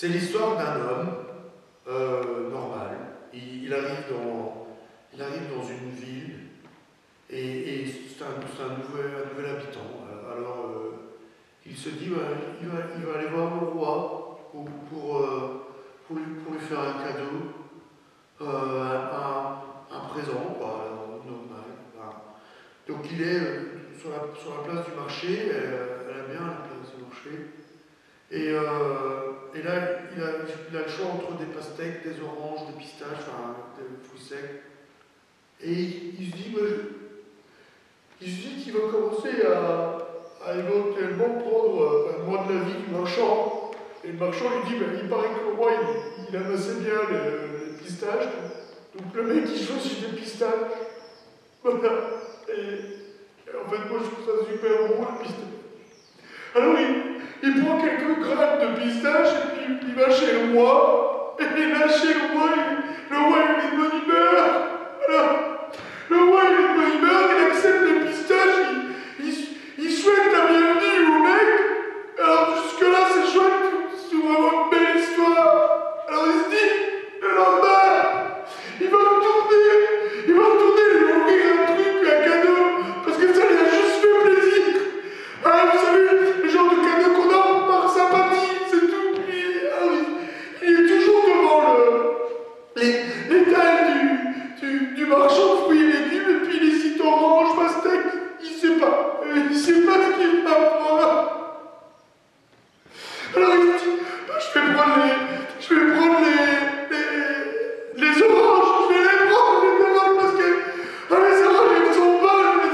C'est l'histoire d'un homme normal. Il arrive dans une ville et c'est un nouvel habitant. Alors, il se dit il va aller voir le roi pour lui faire un cadeau, un présent, quoi, normal. Voilà. Donc il est sur la place du marché, elle aime bien la place du marché. Et là, il a le choix entre des pastèques, des oranges, des pistaches, enfin des fruits secs. Et il se dit qu'il va commencer à éventuellement prendre un mois de la vie du marchand. Et le marchand lui dit, il paraît que le roi, il aime assez bien les pistaches. Donc le mec, il choisit des pistaches. Voilà. Et en fait, moi, je trouve ça super bon, les pistaches. Alors, il prend quelques grammes de pistaches et puis il va chez le roi. Et là, chez le roi, il est de bonne humeur. Voilà. Le roi, il est de bonne humeur, il accepte les pistaches, il souhaite la bienvenue au mec. Alors, jusque-là, c'est chouette, c'est vraiment une belle histoire. Alors, il se dit, le lendemain, il va retourner, lui offrir un truc, un cadeau, parce que ça lui a juste fait plaisir. Ah, vous savez, le genre de cadeau qu'on a par sympathie, c'est tout. Il est toujours devant l'étal du marchand de fruits et légumes, et puis il hésite orange, pastèque, il sait pas ce qu'il va prendre. Alors il se dit, je vais prendre les oranges, je vais les prendre parce que les oranges elles sont bonnes,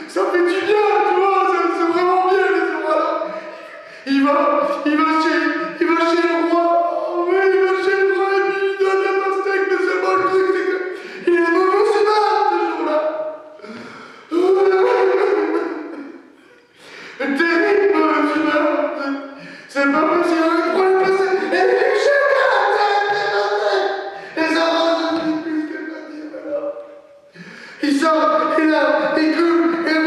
ça fait du bien, tu vois, c'est vraiment bien les oranges. Il va chez le roi, oh, oui, il va chez le roi et puis il lui donne la pastèque, mais seulement le truc c'est qu'il est mauvais humeur ce jour-là. Terrible mauvaise humeur. C'est pas possible, il prend une pastèque et il est chez les oranges, je ne sais plus ce qu'elle va dire alors. Il sort, il coupe, et